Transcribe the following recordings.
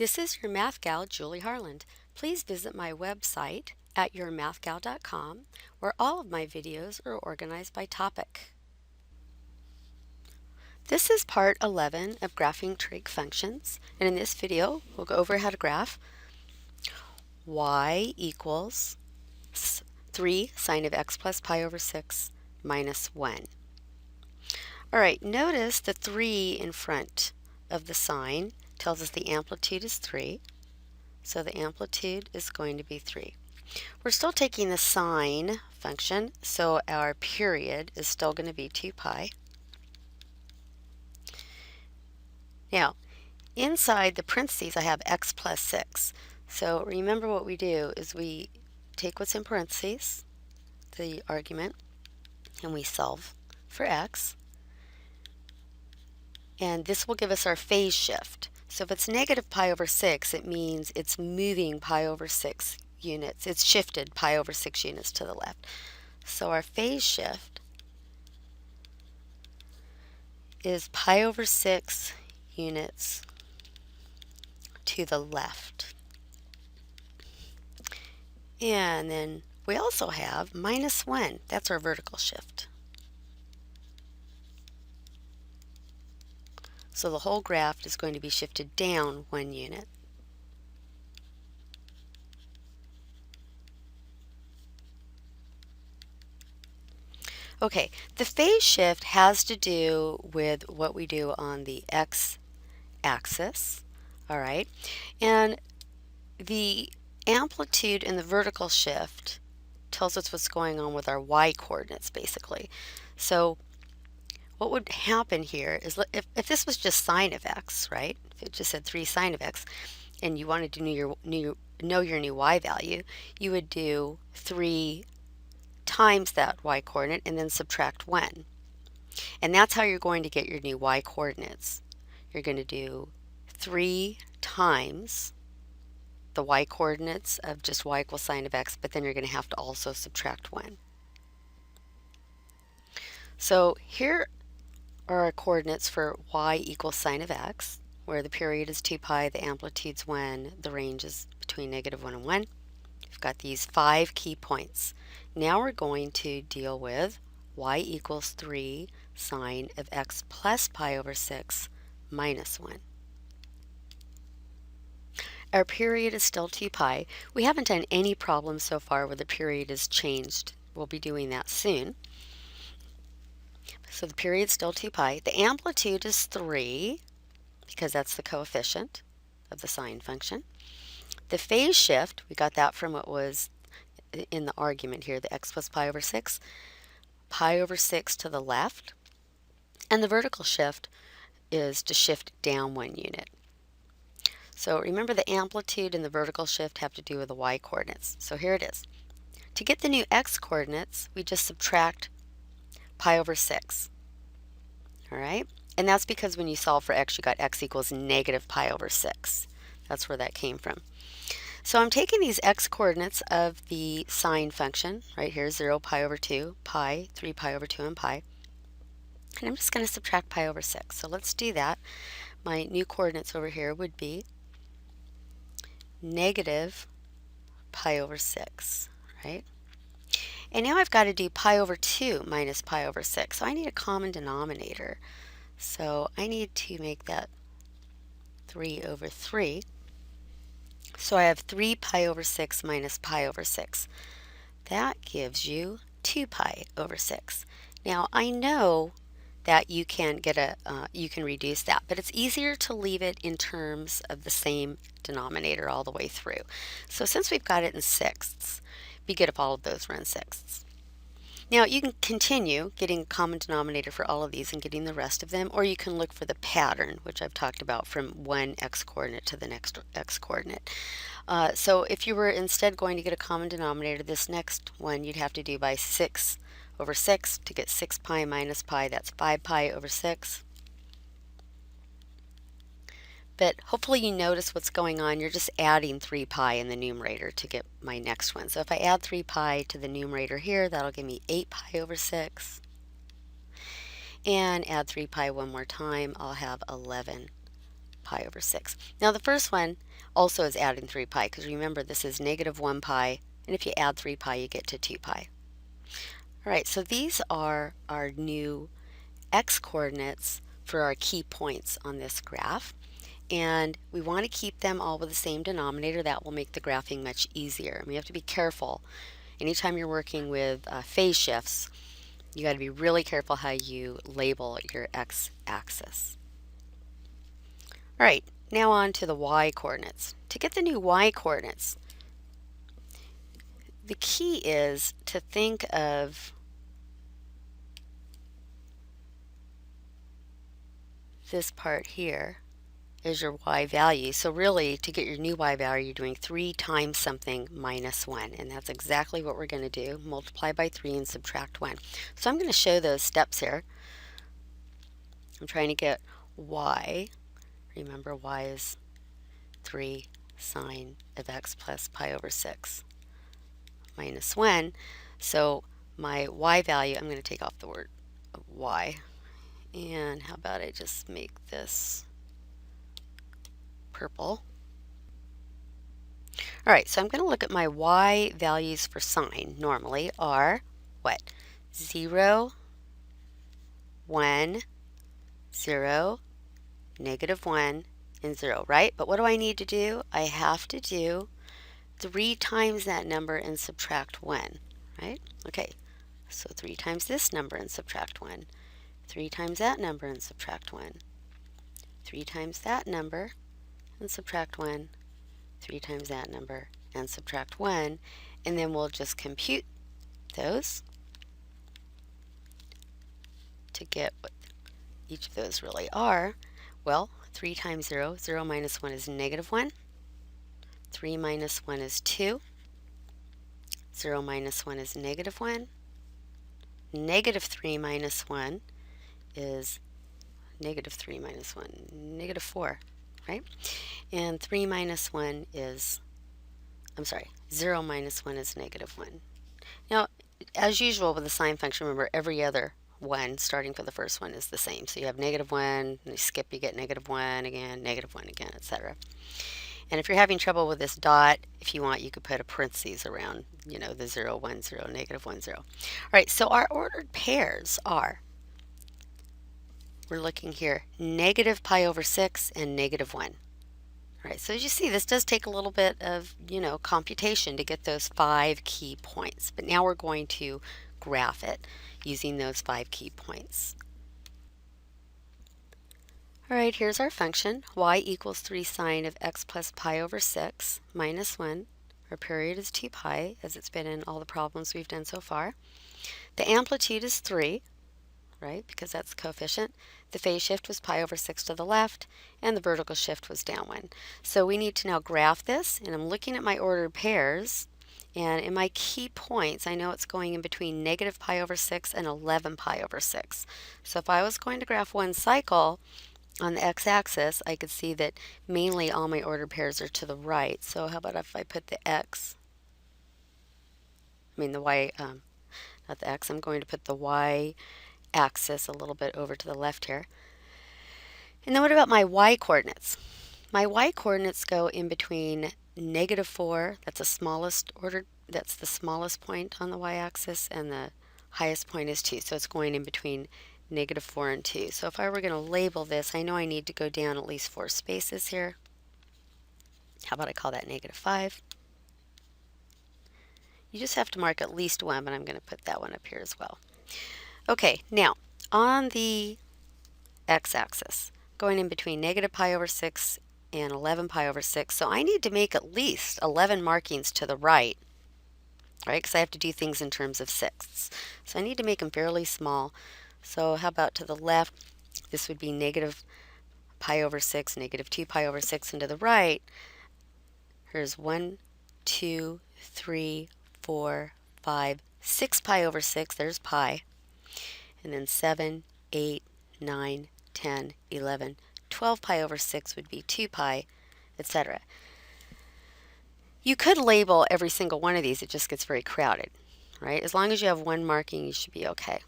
This is your math gal, Julie Harland. Please visit my website at yourmathgal.com, where all of my videos are organized by topic. This is part 11 of graphing trig functions, and in this video we'll go over how to graph y equals 3 sine of x plus pi over 6 minus 1. Alright, notice the 3 in front of the sine tells us the amplitude is 3, so the amplitude is going to be 3. We're still taking the sine function, so our period is still going to be 2 pi. Now, inside the parentheses I have x plus 6. So remember what we do is we take what's in parentheses, the argument, and we solve for x. And this will give us our phase shift. So if it's negative pi over 6, it means it's moving pi over 6 units. It's shifted pi over 6 units to the left. So our phase shift is pi over 6 units to the left. And then we also have minus 1. That's our vertical shift. So the whole graph is going to be shifted down 1 unit. Okay, the phase shift has to do with what we do on the x-axis, all right? And the amplitude in the vertical shift tells us what's going on with our y-coordinates, basically. So what would happen here is if this was just sine of x, right? If it just said 3 sine of x, and you wanted to know your new y value, you would do 3 times that y coordinate and then subtract 1. And that's how you're going to get your new y coordinates. You're going to do 3 times the y coordinates of just y equals sine of x, but then you're going to have to also subtract 1. So here are our coordinates for y equals sine of x, where the period is 2 pi, the amplitude's 1, the range is between negative 1 and 1. We've got these 5 key points. Now we're going to deal with y equals 3 sine of x plus pi over 6 minus 1. Our period is still 2 pi. We haven't done any problems so far where the period is changed. We'll be doing that soon. So the period is still 2 pi. The amplitude is 3 because that's the coefficient of the sine function. The phase shift, we got that from what was in the argument here, the x plus pi over 6 to the left. And the vertical shift is to shift down 1 unit. So remember the amplitude and the vertical shift have to do with the y coordinates. So here it is. To get the new x coordinates, we just subtract pi over 6. All right? And that's because when you solve for x, you got x equals negative pi over 6. That's where that came from. So I'm taking these x coordinates of the sine function, right here, 0, pi over 2, pi, 3 pi over 2, and pi. And I'm just going to subtract pi over 6. So let's do that. My new coordinates over here would be negative pi over 6, right? And now I've got to do pi over 2 minus pi over 6. So I need a common denominator. So I need to make that 3 over 3. So I have 3 pi over 6 minus pi over 6. That gives you 2 pi over 6. Now I know that you can you can reduce that, but it's easier to leave it in terms of the same denominator all the way through. So since we've got it in sixths, be good if all of those were in sixths. Now you can continue getting a common denominator for all of these and getting the rest of them, or you can look for the pattern, which I've talked about, from one x coordinate to the next x coordinate. So if you were instead going to get a common denominator, this next one you'd have to do by 6 over 6 to get 6 pi minus pi. That's 5 pi over 6. But hopefully you notice what's going on. You're just adding 3 pi in the numerator to get my next one. So if I add 3 pi to the numerator here, that'll give me 8 pi over 6. And add 3 pi one more time, I'll have 11 pi over 6. Now the first one, also is adding 3 pi, because remember this is negative 1 pi, and if you add 3 pi you get to 2 pi. All right, so these are our new x-coordinates for our key points on this graph. And we want to keep them all with the same denominator. That will make the graphing much easier. And we have to be careful. Anytime you're working with phase shifts, you got to be really careful how you label your x-axis. All right, now on to the y-coordinates. To get the new y-coordinates, the key is to think of this part here is your y value. So really, to get your new y value, you're doing 3 times something minus 1. And that's exactly what we're going to do. Multiply by 3 and subtract 1. So I'm going to show those steps here. I'm trying to get y. Remember, y is 3 sine of x plus pi over 6 minus 1. So my y value, I'm going to take off the word y. And how about I just make this purple. All right, so I'm going to look at my y values for sine. Normally are what? 0, 1, 0, negative 1, and 0, right? But what do I need to do? I have to do 3 times that number and subtract 1, right? Okay, so 3 times this number and subtract 1. 3 times that number and subtract 1. 3 times that number and subtract 1, 3 times that number and subtract 1, and then we'll just compute those to get what each of those really are. Well, 3 times 0, 0 minus 1 is negative 1. 3 minus 1 is 2. 0 minus 1 is negative 1. Negative 3 minus 1 is negative 3 minus 1, negative 4, right? And 3 minus 1 is, I'm sorry, 0 minus 1 is negative 1. Now, as usual with the sine function, remember every other one starting for the first one is the same. So you have negative 1, and you skip, you get negative 1 again, etc. And if you're having trouble with this dot, if you want, you could put a parentheses around, you know, the 0, 1, 0, negative 1, 0. All right, so our ordered pairs are, we're looking here, negative pi over 6 and negative 1. All right, so as you see, this does take a little bit of, computation to get those 5 key points. But now we're going to graph it using those 5 key points. All right, here's our function. Y equals 3 sine of x plus pi over 6 minus 1. Our period is 2 pi, as it's been in all the problems we've done so far. The amplitude is 3, right, because that's the coefficient. The phase shift was pi over 6 to the left, and the vertical shift was down 1. So we need to now graph this, and I'm looking at my ordered pairs, and in my key points, I know it's going in between negative pi over 6 and 11 pi over 6. So if I was going to graph one cycle on the x-axis, I could see that mainly all my ordered pairs are to the right. So how about if I put the y, not the x, I'm going to put the y axis a little bit over to the left here. And then what about my y-coordinates? My y-coordinates go in between negative 4, that's the smallest point on the y-axis, and the highest point is 2. So it's going in between negative 4 and 2. So if I were going to label this, I know I need to go down at least 4 spaces here. How about I call that negative 5? You just have to mark at least one, but I'm going to put that one up here as well. Okay, now on the x-axis, going in between negative pi over 6 and 11 pi over 6, so I need to make at least 11 markings to the right, right, because I have to do things in terms of sixths. So I need to make them fairly small. So how about to the left, this would be negative pi over 6, negative 2 pi over 6, and to the right, here's 1, 2, 3, 4, 5, 6 pi over 6, there's pi, and then 7, 8, 9, 10, 11, 12 pi over 6 would be 2 pi, etc. You could label every single one of these, it just gets very crowded, right? As long as you have one marking, you should be okay.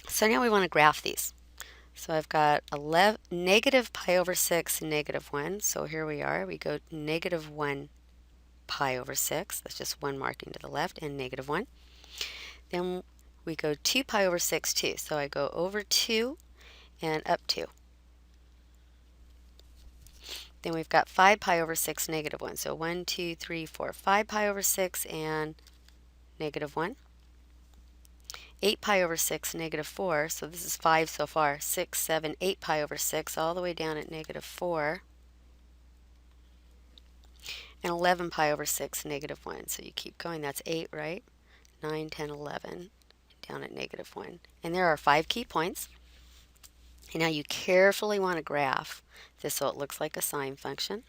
So now we want to graph these. So I've got negative pi over 6, negative 1. So here we are. We go negative 1 pi over 6. That's just one marking to the left, and negative 1. Then we go 2 pi over 6, 2. So I go over 2 and up 2. Then we've got 5 pi over 6, negative 1. So 1, 2, 3, 4, 5 pi over 6 and negative 1. 8 pi over 6, negative 4. So this is 5 so far. 6, 7, 8 pi over 6, all the way down at negative 4. And 11 pi over 6, negative 1. So you keep going. That's 8, right? 9, 10, 11, down at negative 1. And there are 5 key points. And now you carefully want to graph this so it looks like a sine function.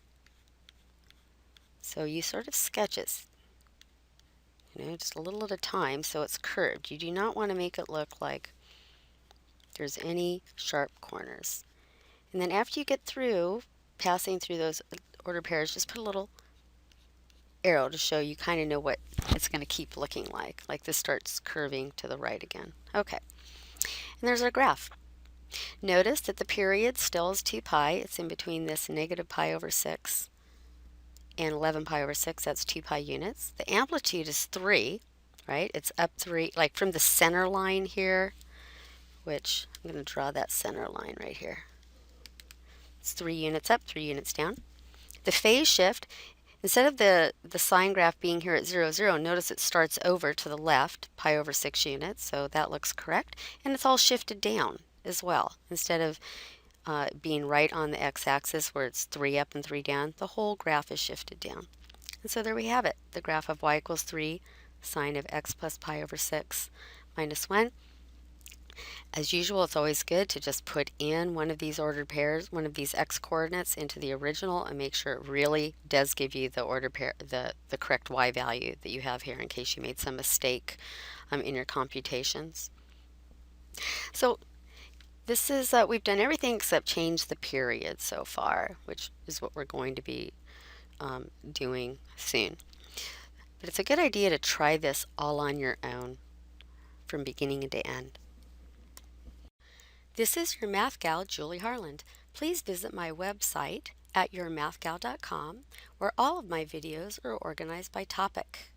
So you sort of sketch it, just a little at a time so it's curved. You do not want to make it look like there's any sharp corners. And then after you get through passing through those ordered pairs, just put a little arrow to show you kind of know what it's going to keep looking like. Like this starts curving to the right again. Okay. And there's our graph. Notice that the period still is 2 pi. It's in between this negative pi over 6 and 11 pi over 6. That's 2 pi units. The amplitude is 3, right? It's up 3, like from the center line here, which I'm going to draw that center line right here. It's 3 units up, 3 units down. The phase shift, instead of the sine graph being here at 0, 0, notice it starts over to the left, pi over 6 units, so that looks correct. And it's all shifted down as well. Instead of being right on the x-axis where it's 3 up and 3 down, the whole graph is shifted down. And so there we have it, the graph of y equals 3, sine of x plus pi over 6 minus 1. As usual, it's always good to just put in one of these ordered pairs, one of these x coordinates into the original and make sure it really does give you the ordered pair, the correct y value that you have here in case you made some mistake in your computations. So this is, we've done everything except change the period so far, which is what we're going to be doing soon. But it's a good idea to try this all on your own from beginning to end. This is your Math Gal, Julie Harland. Please visit my website at yourmathgal.com, where all of my videos are organized by topic.